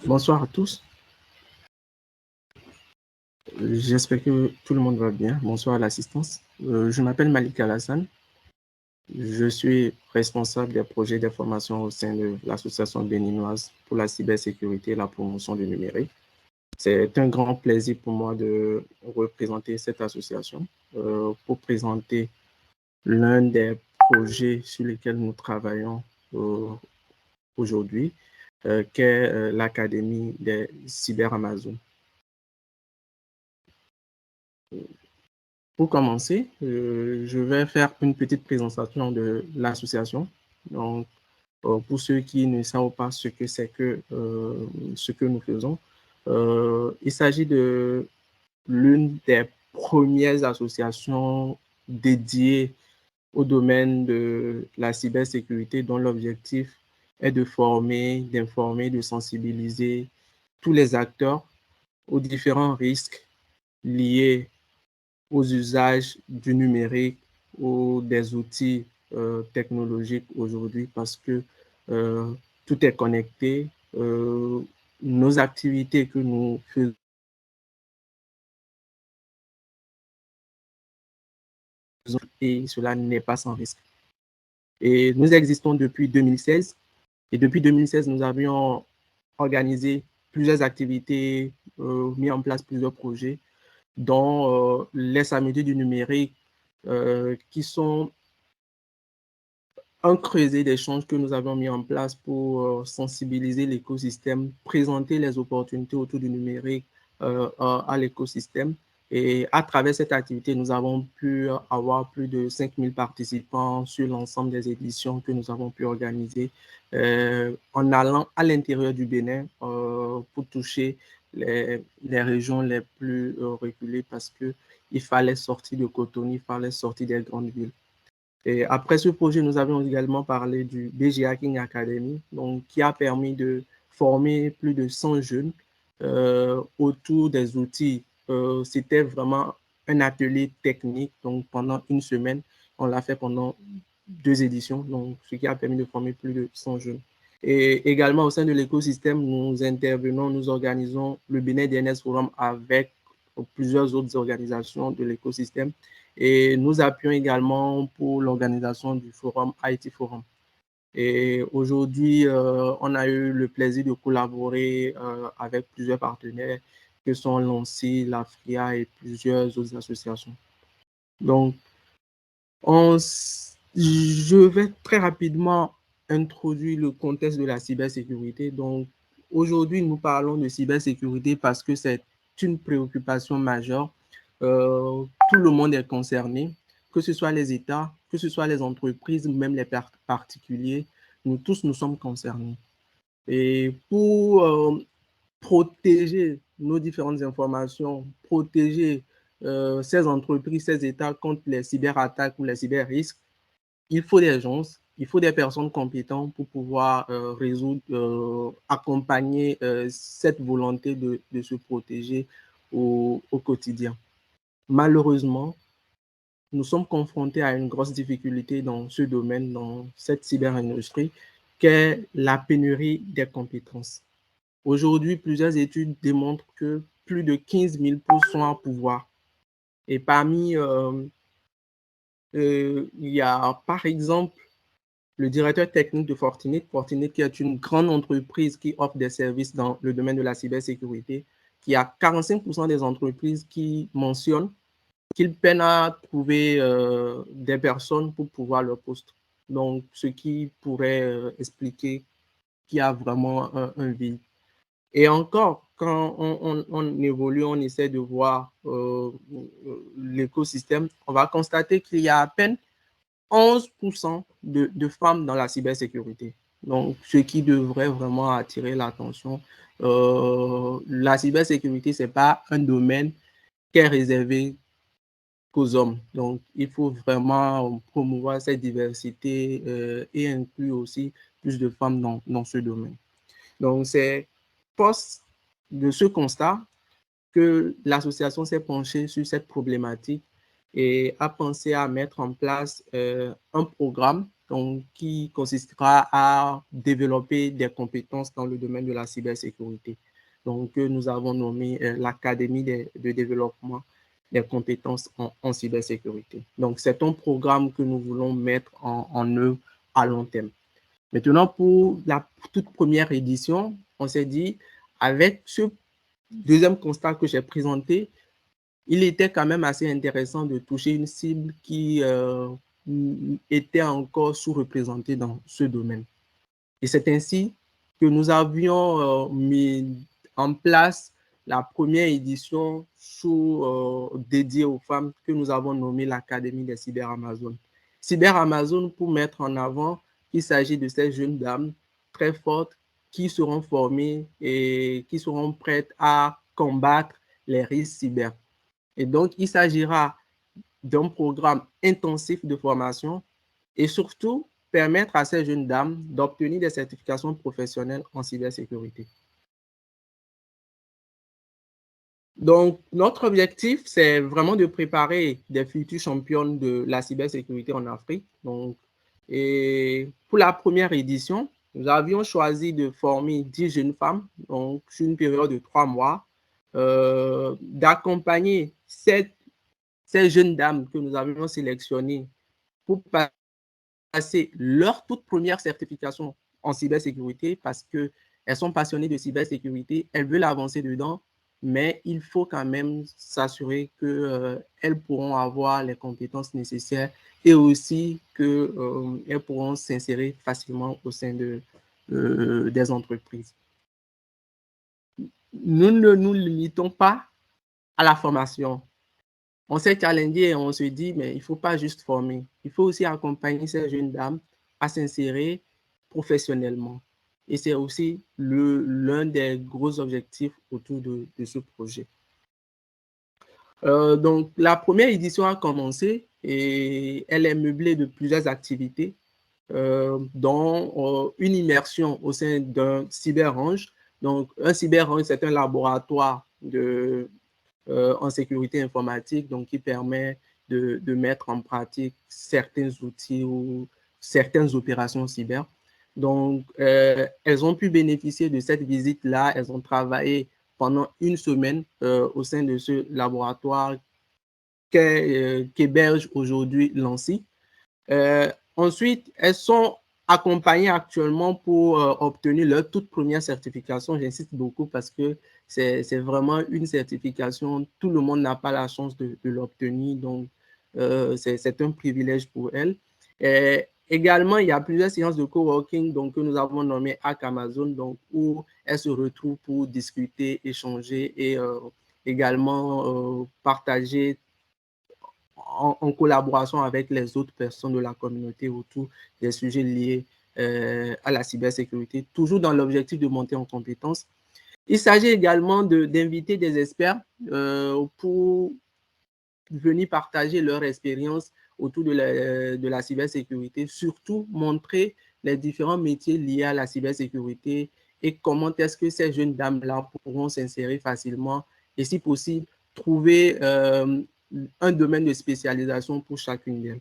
Bonsoir à tous. J'espère que tout le monde va bien. Bonsoir à l'assistance. Je m'appelle Malik Alassane. Je suis responsable des projets d'information au sein de l'Association béninoise pour la cybersécurité et la promotion du numérique. C'est un grand plaisir pour moi de représenter cette association pour présenter l'un des projets sur lesquels nous travaillons aujourd'hui, qu'est l'Académie des Cyber Amazon. Pour commencer, je vais faire une petite présentation de l'association. Donc, pour ceux qui ne savent pas ce que c'est que ce que nous faisons, il s'agit de l'une des premières associations dédiées au domaine de la cybersécurité dont l'objectif est de former, d'informer, de sensibiliser tous les acteurs aux différents risques liés aux usages du numérique ou des outils technologiques aujourd'hui parce que tout est connecté. Nos activités que nous faisons et cela n'est pas sans risque. Et nous existons depuis 2016 et depuis 2016, nous avions organisé plusieurs activités, mis en place plusieurs projets, dont les samedis du numérique qui sont un creuset d'échanges que nous avons mis en place pour sensibiliser l'écosystème, présenter les opportunités autour du numérique à l'écosystème. Et à travers cette activité, nous avons pu avoir plus de 5000 participants sur l'ensemble des éditions que nous avons pu organiser en allant à l'intérieur du Bénin pour toucher les régions les plus reculées parce qu'il fallait sortir de Cotonou, il fallait sortir des grandes villes. Et après ce projet, nous avions également parlé du BG Hacking Academy, donc, qui a permis de former plus de 100 jeunes autour des outils. C'était vraiment un atelier technique, donc pendant une semaine, on l'a fait pendant 2 éditions, donc ce qui a permis de former plus de 100 jeunes. Et également au sein de l'écosystème, nous intervenons, nous organisons le Bénin DNS Forum avec plusieurs autres organisations de l'écosystème et nous appuyons également pour l'organisation du forum IT Forum. Et aujourd'hui, on a eu le plaisir de collaborer avec plusieurs partenaires que sont l'ANSSI, l'AFRIA et plusieurs autres associations. Donc, je vais très rapidement introduire le contexte de la cybersécurité. Donc, aujourd'hui, nous parlons de cybersécurité parce que c'est une préoccupation majeure. Tout le monde est concerné, que ce soit les États, que ce soit les entreprises, même les particuliers. Nous tous, nous sommes concernés. Et pour protéger nos différentes informations, protéger ces entreprises, ces États contre les cyberattaques ou les cyber-risques, il faut des gens, il faut des personnes compétentes pour pouvoir résoudre, accompagner cette volonté de se protéger au quotidien. Malheureusement, nous sommes confrontés à une grosse difficulté dans ce domaine, dans cette cyberindustrie, qu'est la pénurie des compétences. Aujourd'hui, plusieurs études démontrent que plus de 15 000 postes sont à pouvoir. Et parmi, il y a par exemple le directeur technique de Fortinet, Fortinet qui est une grande entreprise qui offre des services dans le domaine de la cybersécurité, qui a 45% des entreprises qui mentionnent qu'ils peinent à trouver des personnes pour pouvoir leur poste. Donc, ce qui pourrait expliquer qu'il y a vraiment un vide. Et encore, quand on évolue, on essaie de voir l'écosystème, on va constater qu'il y a à peine 11% de femmes dans la cybersécurité. Donc, ce qui devrait vraiment attirer l'attention. La cybersécurité, ce n'est pas un domaine qui est réservé qu'aux hommes. Donc, il faut vraiment promouvoir cette diversité et inclure aussi plus de femmes dans ce domaine. Donc, c'est post de ce constat que l'association s'est penchée sur cette problématique et a pensé à mettre en place un programme donc, qui consistera à développer des compétences dans le domaine de la cybersécurité. Donc, nous avons nommé l'Académie de développement des compétences en cybersécurité. Donc, c'est un programme que nous voulons mettre en œuvre à long terme. Maintenant, pour la toute première édition, on s'est dit, avec ce deuxième constat que j'ai présenté, il était quand même assez intéressant de toucher une cible qui était encore sous-représentée dans ce domaine. Et c'est ainsi que nous avions mis en place la première édition dédiée aux femmes que nous avons nommée l'Académie des Cyber Amazones. Cyber Amazon pour mettre en avant qu'il s'agit de ces jeunes dames très fortes qui seront formées et qui seront prêtes à combattre les risques cyber. Et donc, il s'agira d'un programme intensif de formation et surtout permettre à ces jeunes dames d'obtenir des certifications professionnelles en cybersécurité. Donc, notre objectif, c'est vraiment de préparer des futurs championnes de la cybersécurité en Afrique. Donc, et pour la première édition, nous avions choisi de former 10 jeunes femmes, donc sur une période de 3 mois, d'accompagner ces jeunes dames que nous avions sélectionnées pour passer leur toute première certification en cybersécurité parce qu'elles sont passionnées de cybersécurité, elles veulent avancer dedans, mais il faut quand même s'assurer qu'elles pourront avoir les compétences nécessaires et aussi qu'elles pourront s'insérer facilement au sein des entreprises. Nous ne nous limitons pas à la formation. On s'est challengé et on se dit, mais il ne faut pas juste former. Il faut aussi accompagner ces jeunes dames à s'insérer professionnellement. Et c'est aussi l'un des gros objectifs autour de ce projet. Donc, la première édition a commencé et elle est meublée de plusieurs activités, dont une immersion au sein d'un cyberrange. Donc, un cyberrange, c'est un laboratoire en sécurité informatique, donc qui permet de mettre en pratique certains outils ou certaines opérations cyber. Donc, elles ont pu bénéficier de cette visite-là. Elles ont travaillé pendant une semaine au sein de ce laboratoire qu'héberge aujourd'hui l'ANSSI. Ensuite, elles sont accompagnées actuellement pour obtenir leur toute première certification. J'insiste beaucoup parce que c'est vraiment une certification. Tout le monde n'a pas la chance de l'obtenir, donc c'est un privilège pour elles. Également, il y a plusieurs séances de coworking que nous avons nommées Hack Amazon, donc, où elles se retrouvent pour discuter, échanger et également partager en collaboration avec les autres personnes de la communauté autour des sujets liés à la cybersécurité, toujours dans l'objectif de monter en compétences. Il s'agit également d'inviter des experts pour venir partager leur expérience autour de la cybersécurité, surtout montrer les différents métiers liés à la cybersécurité et comment est-ce que ces jeunes dames-là pourront s'insérer facilement et si possible, trouver un domaine de spécialisation pour chacune d'elles.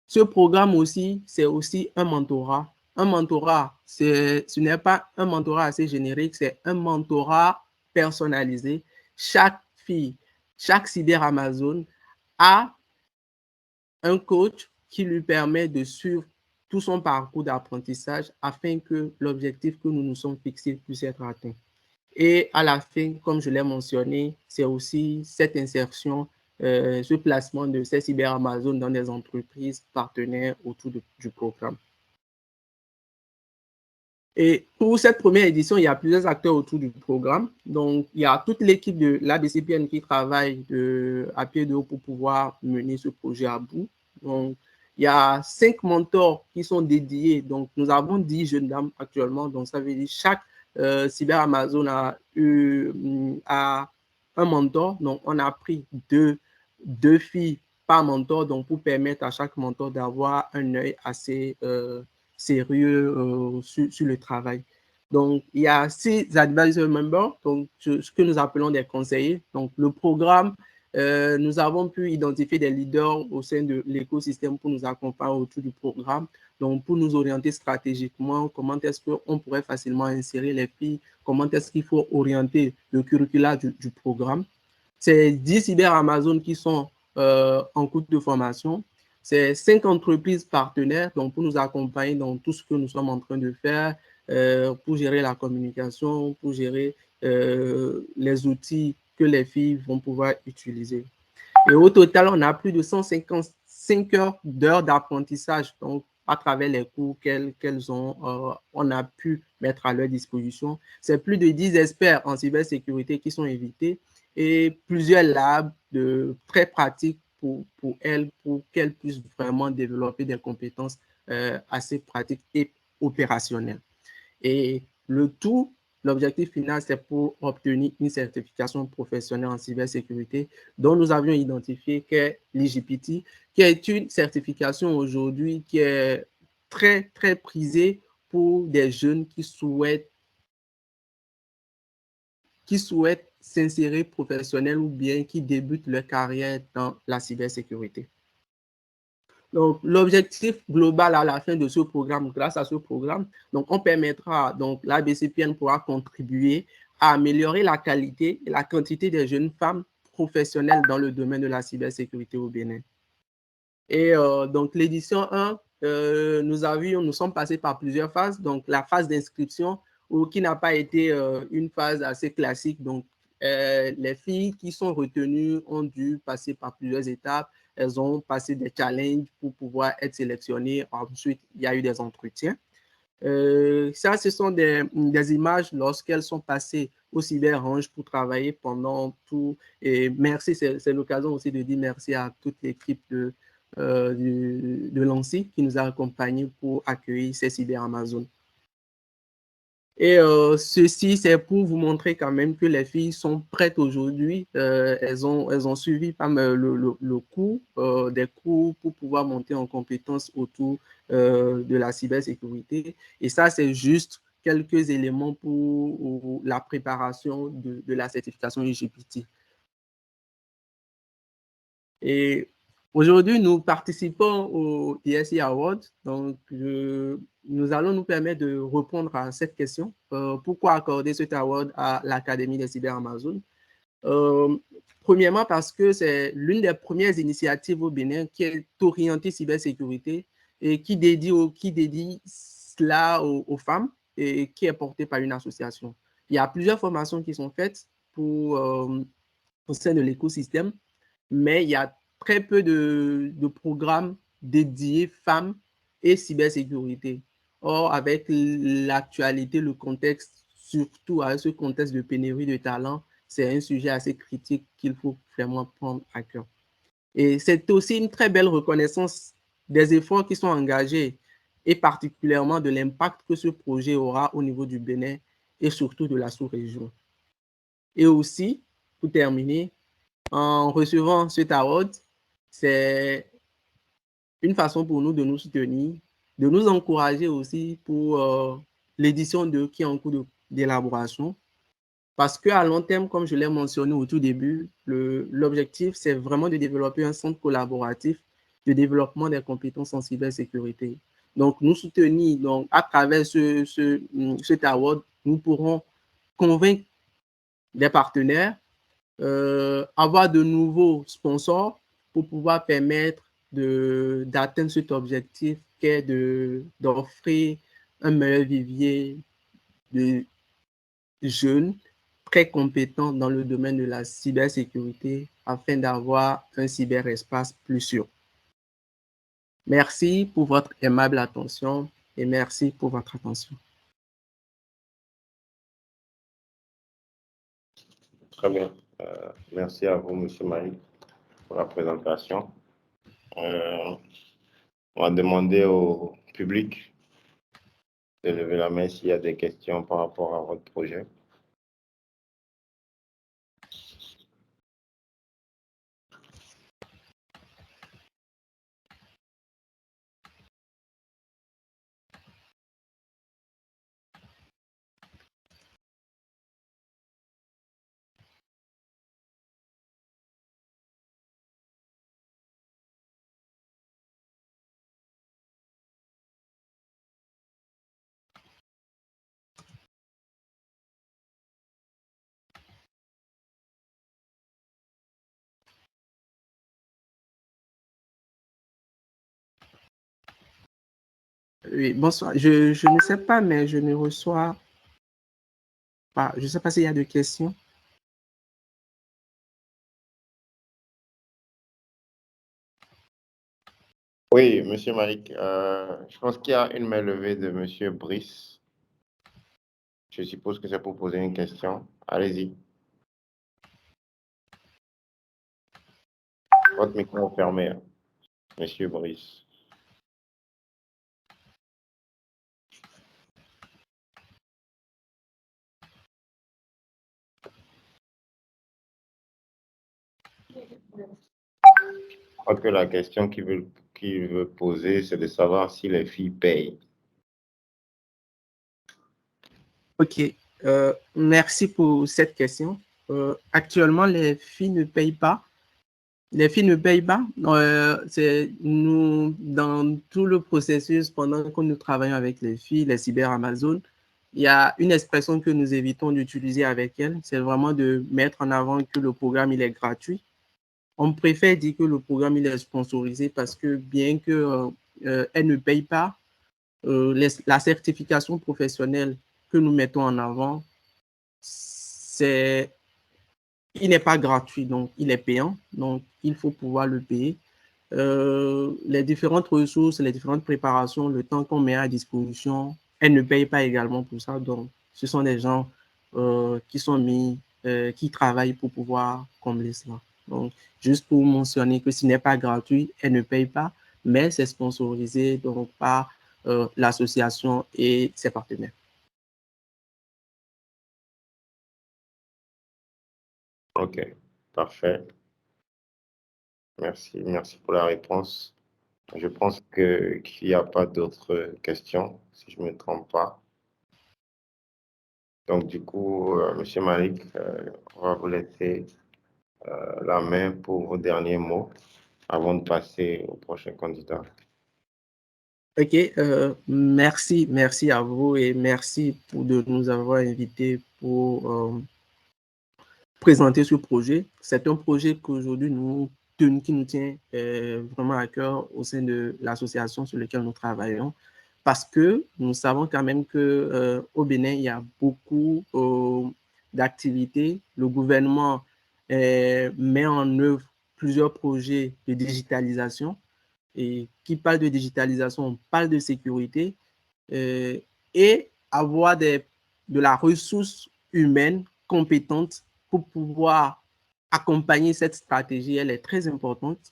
Ce programme aussi, c'est aussi un mentorat. Un mentorat, ce n'est pas un mentorat assez générique, c'est un mentorat personnalisé. Chaque fille, chaque cyber Amazon a un coach qui lui permet de suivre tout son parcours d'apprentissage afin que l'objectif que nous nous sommes fixés puisse être atteint. Et à la fin, comme je l'ai mentionné, c'est aussi cette insertion, ce placement de ces cyber Amazon dans des entreprises partenaires autour du programme. Et pour cette première édition, il y a plusieurs acteurs autour du programme. Donc, il y a toute l'équipe de l'ABCPN qui travaille à pied d'eau pour pouvoir mener ce projet à bout. Donc, il y a 5 mentors qui sont dédiés. Donc, nous avons 10 jeunes dames actuellement. Donc, ça veut dire chaque Cyber Amazon a un mentor. Donc, on a pris deux filles par mentor, donc pour permettre à chaque mentor d'avoir un œil assez sérieux sur le travail. Donc, il y a 6 advisory members, donc ce que nous appelons des conseillers. Donc, le programme Nous avons pu identifier des leaders au sein de l'écosystème pour nous accompagner autour du programme, donc pour nous orienter stratégiquement, comment est-ce qu'on pourrait facilement insérer les filles, comment est-ce qu'il faut orienter le curricula du programme. C'est 10 cyber Amazon qui sont en cours de formation. C'est 5 entreprises partenaires donc pour nous accompagner dans tout ce que nous sommes en train de faire, pour gérer la communication, pour gérer les outils que les filles vont pouvoir utiliser. Et au total, on a plus de 155 d'heures d'apprentissage donc à travers les cours qu'elles ont, on a pu mettre à leur disposition. C'est plus de 10 experts en cybersécurité qui sont invités et plusieurs labs très pratiques pour elles, pour qu'elles puissent vraiment développer des compétences assez pratiques et opérationnelles. Et le tout, l'objectif final, c'est pour obtenir une certification professionnelle en cybersécurité dont nous avions identifié qu'est l'IGPT, qui est une certification aujourd'hui qui est très, très prisée pour des jeunes qui souhaitent s'insérer professionnel ou bien qui débutent leur carrière dans la cybersécurité. Donc, l'objectif global à la fin de ce programme, grâce à ce programme, donc on permettra, donc la BCPN pourra contribuer à améliorer la qualité et la quantité des jeunes femmes professionnelles dans le domaine de la cybersécurité au Bénin. Et donc, l'édition 1, nous sommes passés par plusieurs phases. Donc, la phase d'inscription, qui n'a pas été une phase assez classique. Donc, les filles qui sont retenues ont dû passer par plusieurs étapes. Elles ont passé des challenges pour pouvoir être sélectionnées. Ensuite, il y a eu des entretiens. Ça, ce sont des images lorsqu'elles sont passées au CyberRange pour travailler pendant tout. Et merci, c'est l'occasion aussi de dire merci à toute l'équipe de Lancy qui nous a accompagnés pour accueillir ces Cyber Amazon. Et ceci, c'est pour vous montrer quand même que les filles sont prêtes aujourd'hui. Elles ont suivi le cours, des cours pour pouvoir monter en compétences autour de la cybersécurité. Et ça, c'est juste quelques éléments pour la préparation de la certification IGPT. Et aujourd'hui, nous participons au ESI Award. Donc, nous allons nous permettre de répondre à cette question. Pourquoi accorder cet award à l'Académie des Cyber Amazon? Premièrement, parce que c'est l'une des premières initiatives au Bénin qui est orientée cybersécurité et qui dédie cela aux femmes et qui est portée par une association. Il y a plusieurs formations qui sont faites au sein de l'écosystème, mais il y a très peu de programmes dédiés femmes et cybersécurité. Or, avec l'actualité, le contexte, surtout avec ce contexte de pénurie de talents, c'est un sujet assez critique qu'il faut vraiment prendre à cœur. Et c'est aussi une très belle reconnaissance des efforts qui sont engagés et particulièrement de l'impact que ce projet aura au niveau du Bénin et surtout de la sous-région. Et aussi, pour terminer, en recevant cet award, c'est une façon pour nous de nous soutenir, de nous encourager aussi pour l'édition 2 qui est en cours d'élaboration. Parce qu'à long terme, comme je l'ai mentionné au tout début, l'objectif, c'est vraiment de développer un centre collaboratif de développement des compétences en cybersécurité. Donc, nous soutenir, donc, à travers cet award, nous pourrons convaincre des partenaires, avoir de nouveaux sponsors pour pouvoir permettre d'atteindre cet objectif qui est d'offrir un meilleur vivier de jeunes très compétents dans le domaine de la cybersécurité afin d'avoir un cyberespace plus sûr. Merci pour votre aimable attention et merci pour votre attention. Très bien. Merci à vous, M. Maï, pour la présentation. On va demander au public de lever la main s'il y a des questions par rapport à votre projet. Oui, bonsoir. Je ne sais pas, mais je ne reçois pas. Je ne sais pas s'il y a des questions. Oui, Monsieur Malik, je pense qu'il y a une main levée de Monsieur Brice. Je suppose que c'est pour poser une question. Allez-y. Votre micro est fermé, hein, Monsieur Brice. Je crois que la question qu'il veut poser, c'est de savoir si les filles payent. OK. Merci pour cette question. Actuellement, les filles ne payent pas. Les filles ne payent pas. C'est nous, dans tout le processus, pendant que nous travaillons avec les filles, les cyber Amazon, il y a une expression que nous évitons d'utiliser avec elles. C'est vraiment de mettre en avant que le programme, il est gratuit. On préfère dire que le programme, il est sponsorisé parce que bien que elle ne paye pas, la certification professionnelle que nous mettons en avant, c'est, il n'est pas gratuit, donc il est payant, donc il faut pouvoir le payer. Les différentes ressources, les différentes préparations, le temps qu'on met à disposition, elles ne payent pas également pour ça. Donc, ce sont des gens qui sont mis, qui travaillent pour pouvoir combler cela. Donc, juste pour mentionner que ce n'est pas gratuit, elles ne payent pas, mais c'est sponsorisé donc par l'association et ses partenaires. OK, parfait. Merci, merci pour la réponse. Je pense qu'il n'y a pas d'autres questions, si je ne me trompe pas. Donc, du coup, Monsieur Malik, on va vous laisser la main pour vos derniers mots avant de passer au prochain candidat. OK, merci à vous et merci de nous avoir invités pour présenter ce projet. C'est un projet qu'aujourd'hui qui nous tient vraiment à cœur au sein de l'association sur laquelle nous travaillons, parce que nous savons quand même que au Bénin, il y a beaucoup d'activités. Le gouvernement met en œuvre plusieurs projets de digitalisation. Et qui parle de digitalisation, on parle de sécurité et avoir de la ressource humaine compétente pour pouvoir accompagner cette stratégie, elle est très importante.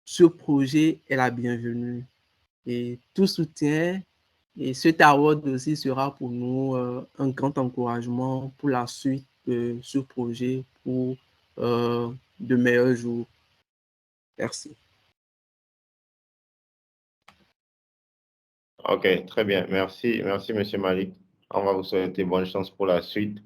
Ce projet est la bienvenue et tout soutien et cet award aussi sera pour nous un grand encouragement pour la suite de ce projet pour de meilleurs jours. Merci. OK, très bien. Merci, merci, Monsieur Malik. On va vous souhaiter bonne chance pour la suite.